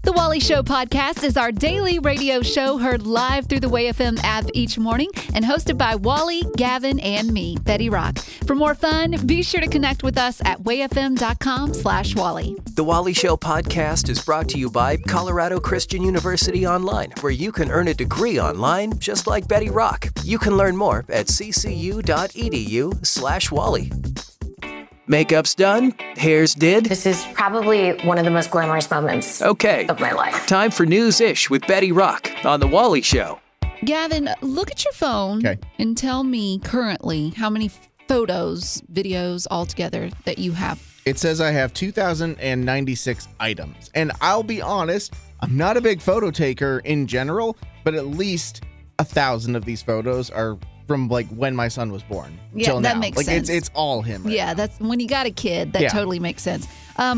The Wally Show podcast is our daily radio show heard live through the WayFM app each morning and hosted by Wally, Gavin, and me, Betty Rock. For more fun, be sure to connect with us at wayfm.com/Wally. The Wally Show podcast is brought to you by Colorado Christian University Online, where you can earn a degree online just like Betty Rock. You can learn more at ccu.edu/Wally. Makeup's done? Hair's did? This is probably one of the most glamorous moments of my life. Time for News-ish with Betty Rock on The Wally Show. Gavin, look at your phone and tell me currently how many photos, videos altogether that you have. It says I have 2,096 items. And I'll be honest, I'm not a big photo taker in general, but at least 1,000 of these photos are from like when my son was born. Yeah, that makes sense. It's all him. Right now. That's when you got a kid. That totally makes sense.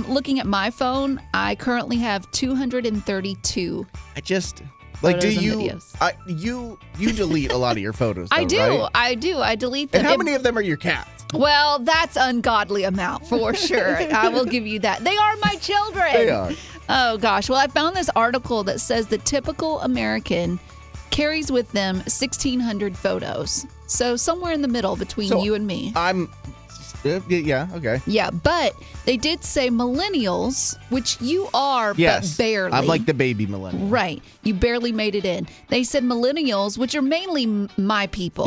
Looking at my phone, I currently have 232. I just like, do you? Videos. You delete a lot of your photos. Though, I do. Right? I do. I delete them. And how many of them are your cats? Well, that's ungodly amount for sure. I will give you that. They are my children. They are. Oh gosh. Well, I found this article that says the typical American carries with them 1,600 photos. So somewhere in the middle between you and me. Okay. Yeah, but they did say millennials, which you are, yes, but barely. I'm like the baby millennial. Right. You barely made it in. They said millennials, which are mainly my people,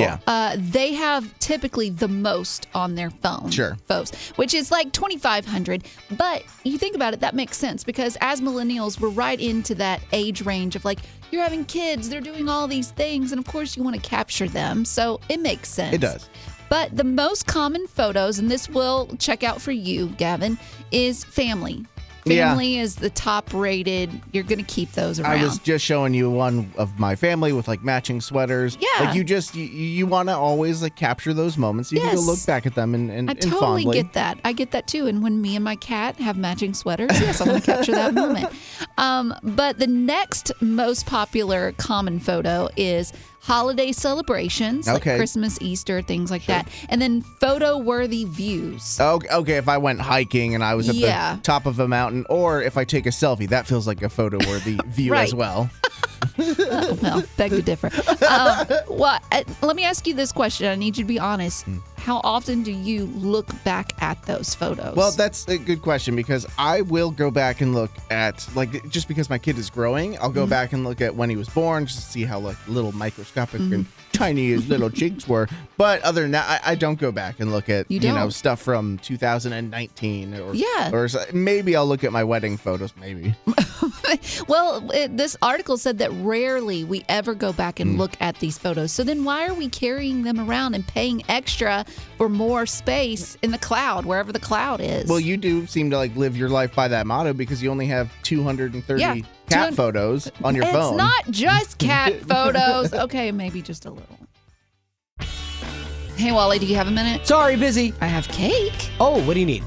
they have typically the most on their phone. Sure. Photos, which is like 2,500. But you think about it, that makes sense because as millennials, we're right into that age range of like, you're having kids, they're doing all these things, and of course you want to capture them. So it makes sense. It does. But the most common photos, and this will check out for you, Gavin, is family. Family is the top rated. You're going to keep those around. I was just showing you one of my family with like matching sweaters. Yeah. Like you want to always like capture those moments. You can go look back at them and I totally get that. I get that too. And when me and my cat have matching sweaters, yes, I want to capture that moment. But the next most popular common photo is holiday celebrations, like Christmas, Easter, things like that. And then photo-worthy views. Okay, if I went hiking and I was at the top of a mountain, or if I take a selfie, that feels like a photo-worthy view as well. Well, beg to differ. Let me ask you this question. I need you to be honest. How often do you look back at those photos? Well, that's a good question because I will go back and look at, like, just because my kid is growing, I'll go back and look at when he was born just to see how like little microscopic and tiny his little cheeks were. But other than that, I don't go back and look at, you know, stuff from 2019 or maybe I'll look at my wedding photos, maybe. Well, this article said that rarely we ever go back and look at these photos. So then why are we carrying them around and paying extra for more space in the cloud, wherever the cloud is? Well, you do seem to like live your life by that motto because you only have 230 cat photos on your phone. It's not just cat photos. Okay, maybe just a little. Hey, Wally, do you have a minute? Sorry, busy. I have cake. Oh, what do you need?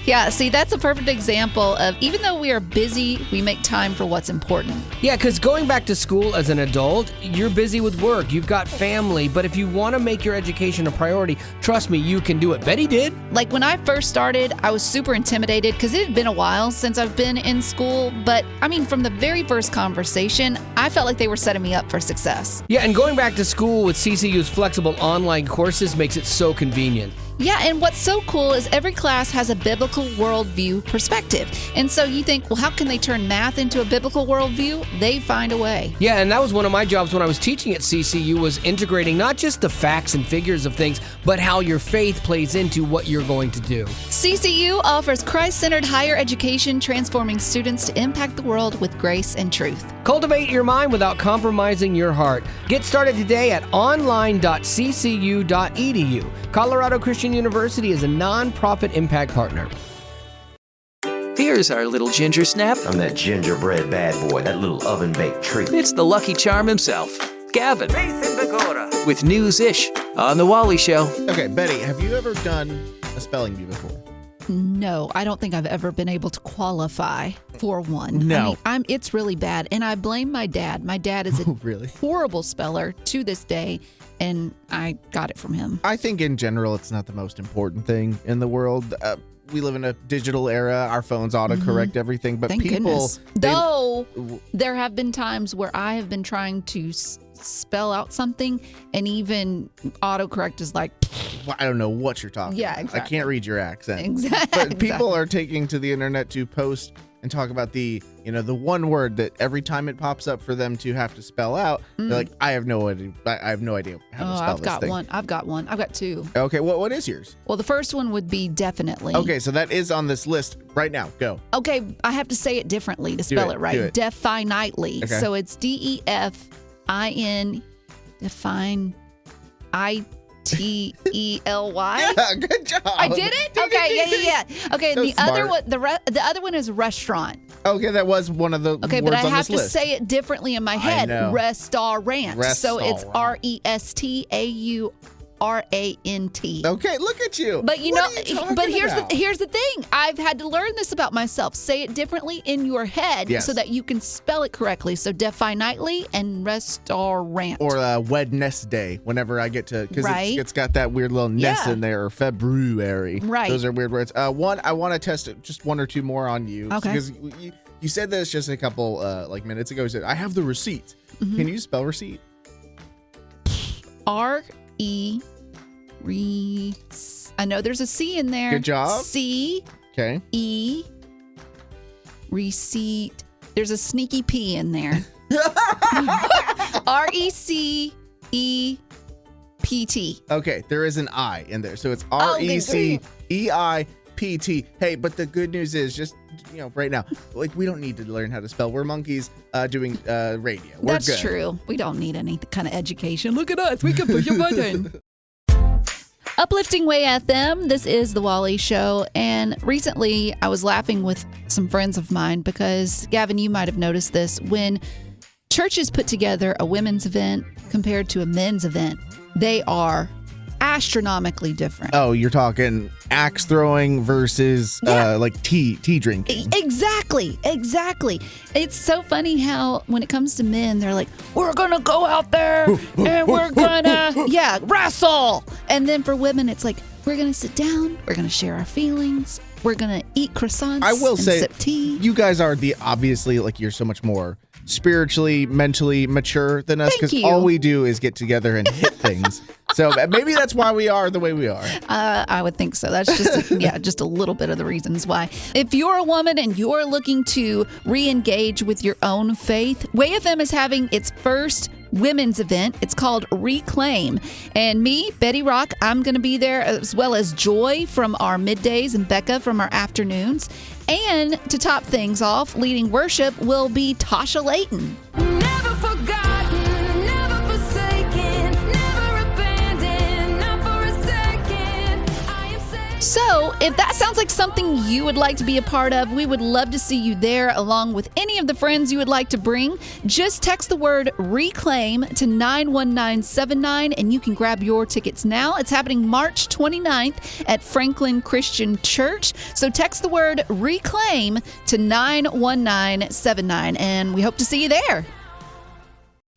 Yeah, see, that's a perfect example of even though we are busy, we make time for what's important. Yeah, because going back to school as an adult, you're busy with work, you've got family, but if you want to make your education a priority, trust me, you can do it. Betty did. Like when I first started, I was super intimidated because it had been a while since I've been in school. But I mean, from the very first conversation, I felt like they were setting me up for success. Yeah, and going back to school with CCU's flexible online courses makes it so convenient. Yeah, and what's so cool is every class has a biblical worldview perspective. And so you think, well, how can they turn math into a biblical worldview? They find a way. Yeah, and that was one of my jobs when I was teaching at CCU, was integrating not just the facts and figures of things, but how your faith plays into what you're going to do. CCU offers Christ-centered higher education, transforming students to impact the world with grace and truth. Cultivate your mind without compromising your heart. Get started today at online.ccu.edu. Colorado Christian University is a non-profit impact partner. Here's our little ginger snap. I'm that gingerbread bad boy, that little oven-baked treat. It's the Lucky Charm himself, Gavin, with News-ish on The Wally Show. Okay, Betty, have you ever done a spelling bee before? No, I don't think I've ever been able to qualify for one. No. I mean, it's really bad. And I blame my dad. My dad is a horrible speller to this day, and I got it from him. I think in general, it's not the most important thing in the world. we live in a digital era. Our phones autocorrect everything, but Thank people, goodness. Though there have been times where I have been trying to spell out something, and even autocorrect is like, I don't know what you're talking about. exactly. I can't read your accent. Exactly. But people are taking to the internet to post and talk about the one word that every time it pops up for them to have to spell out, they're like, I have no idea how to spell I've this got thing. one. I've got two. Okay, what is yours? Well, the first one would be definitely. Okay, so that is on this list right now. Go. Okay, I have to say it differently to spell it right. Do it. Definitely. Okay. So it's DEFIN, define, ITELY. Yeah, good job. I did it? Okay, yeah. Okay, So the other smart. one, the other one is restaurant. Okay, that was one of the Okay, words but I on have this to list. say it differently in my head. know. Restaurant. So it's Restaurant. RESTAURANT. Okay, look at you. But you What know, are you talking but about? here's the thing. I've had to learn this about myself. Say it differently in your head Yes. so that you can spell it correctly. So definitely and restaurant. Or Wednesday, whenever I get to, because Right. it's got that weird little ness Yeah. in there, or February. Right. Those are weird words. One, I want to test just one or two more on you. Okay. Because you said this just a couple minutes ago. You said, I have the receipt. Mm-hmm. Can you spell receipt? I know there's a C in there. Good job. C Okay. E receipt. There's a sneaky P in there. RECEIPT. Okay, there is an I in there. So it's Oh, good RECEIPT. Hey, but the good news is just, right now, like, we don't need to learn how to spell. We're monkeys doing radio. We're That's good. true. We don't need any kind of education. Look at us. We can push a button. Uplifting Way FM. This is The Wally Show. And recently I was laughing with some friends of mine because, Gavin, you might have noticed this. When churches put together a women's event compared to a men's event, they are astronomically different. Oh, you're talking axe throwing versus like tea drinking. Exactly. It's so funny how when it comes to men, they're like, we're going to go out there and we're going to, wrestle. And then for women, it's like, we're going to sit down. We're going to share our feelings. We're going to eat croissants. I will and say, sip tea. you guys are obviously, like, you're so much more spiritually, mentally mature than us, Thank because you. all we do is get together and hit things. So maybe that's why we are the way we are. I would think so. That's just just a little bit of the reasons why. If you're a woman and you're looking to re-engage with your own faith, Way FM is having its first women's event. It's called Reclaim. And me, Betty Rock, I'm going to be there, as well as Joy from our middays and Becca from our afternoons. And to top things off, leading worship will be Tasha Layton. Never forgotten, never forsaken, never abandoned, not for a second. I am safe. So, if that sounds like something you would like to be a part of, we would love to see you there along with any of the friends you would like to bring. Just text the word RECLAIM to 91979 and you can grab your tickets now. It's happening March 29th at Franklin Christian Church. So text the word RECLAIM to 91979 and we hope to see you there.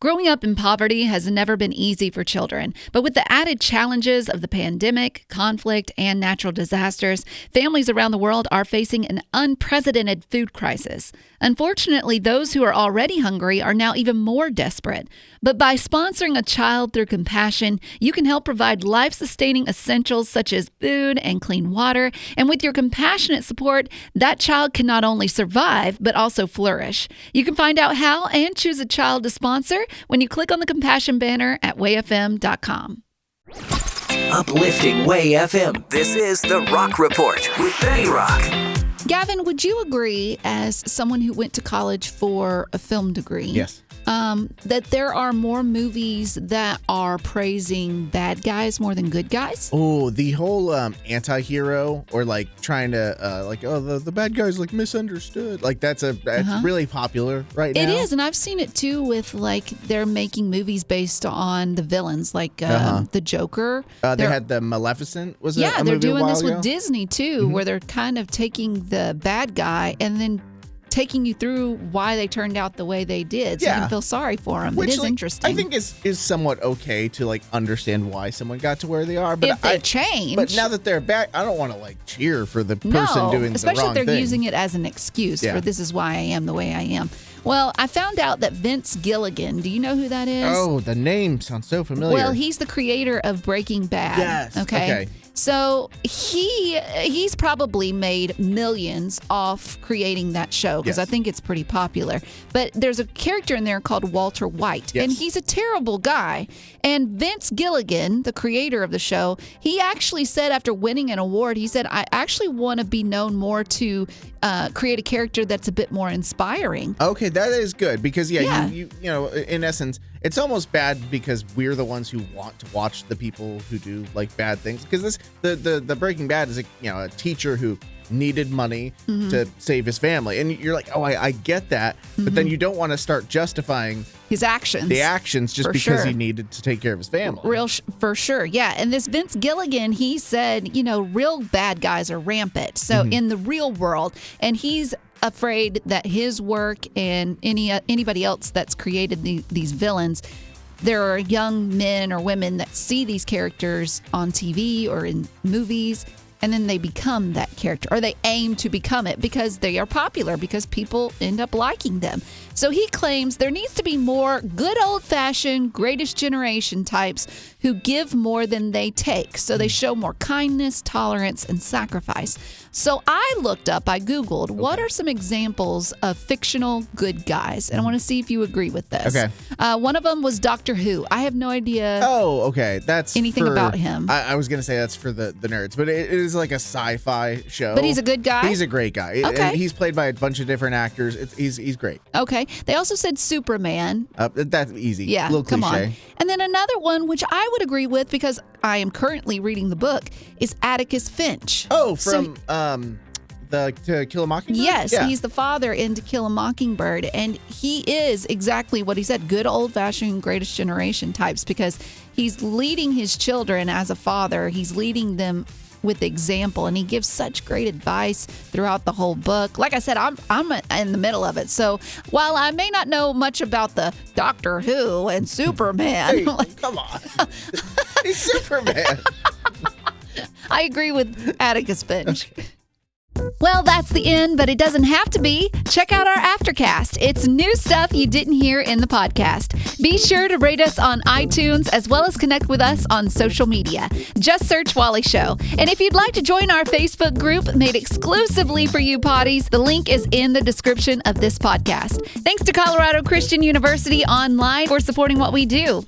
Growing up in poverty has never been easy for children, but with the added challenges of the pandemic, conflict, and natural disasters, families around the world are facing an unprecedented food crisis. Unfortunately, those who are already hungry are now even more desperate. But by sponsoring a child through compassion, you can help provide life-sustaining essentials such as food and clean water. And with your compassionate support, that child can not only survive, but also flourish. You can find out how and choose a child to sponsor when you click on the compassion banner at wayfm.com. Uplifting Way FM. This is The Rock Report with Betty Rock. Gavin, would you agree, as someone who went to college for a film degree, Yes. that there are more movies that are praising bad guys more than good guys? Oh, the whole anti-hero, or like trying to the bad guy's like misunderstood. Like that's really popular right now. It is, and I've seen it too with like they're making movies based on the villains, like the Joker. They had the Maleficent. Was it? Yeah, a they're movie a doing while this ago? with Disney too, where they're kind of taking the bad guy and then taking you through why they turned out the way they did, so you can feel sorry for them. It is interesting. I think is somewhat okay to like understand why someone got to where they are, but if they change. But now that they're back, I don't want to like cheer for the person doing the wrong thing. Especially if they're using it as an excuse for this is why I am the way I am. Well, I found out that Vince Gilligan, do you know who that is? Oh, the name sounds so familiar. Well, he's the creator of Breaking Bad. Yes. Okay. So he's probably made millions off creating that show because I think it's pretty popular. But there's a character in there called Walter White, and he's a terrible guy. And Vince Gilligan, the creator of the show, he actually said after winning an award, he said, I actually want to be known more to create a character that's a bit more inspiring. Okay, that is good because you know, in essence, it's almost bad because we're the ones who want to watch the people who do like bad things. Because the Breaking Bad is a teacher who needed money to save his family, and you're like, oh, I get that, but then you don't want to start justifying his actions, just because he needed to take care of his family. For sure, yeah. And this Vince Gilligan, he said, real bad guys are rampant. So in the real world, and he's afraid that his work and anybody else that's created these villains, there are young men or women that see these characters on TV or in movies, and then they become that character, or they aim to become it because they are popular, because people end up liking them. So he claims there needs to be more good old-fashioned greatest generation types who give more than they take. So they show more kindness, tolerance, and sacrifice. So I Googled, what are some examples of fictional good guys? And I want to see if you agree with this. Okay. One of them was Doctor Who. I have no idea. Oh, okay. That's anything about him. I was going to say that's for the nerds, but it is like a sci-fi show. But he's a good guy? He's a great guy. Okay. And he's played by a bunch of different actors. He's great. Okay. They also said Superman. That's easy. Yeah, a little cliche. Come on. And then another one, which I would agree with because I am currently reading the book, is Atticus Finch. Oh, from To Kill a Mockingbird? Yes, he's the father in To Kill a Mockingbird, and he is exactly what he said, good old-fashioned greatest generation types, because he's leading his children as a father. He's leading them with example, and he gives such great advice throughout the whole book. Like I said, I'm in the middle of it, so while I may not know much about the Doctor Who and Superman, hey, come on, he's Superman. I agree with Atticus Finch. Well, that's the end, but it doesn't have to be. Check out our Aftercast. It's new stuff you didn't hear in the podcast. Be sure to rate us on iTunes as well as connect with us on social media. Just search Wally Show. And if you'd like to join our Facebook group made exclusively for you potties, the link is in the description of this podcast. Thanks to Colorado Christian University Online for supporting what we do.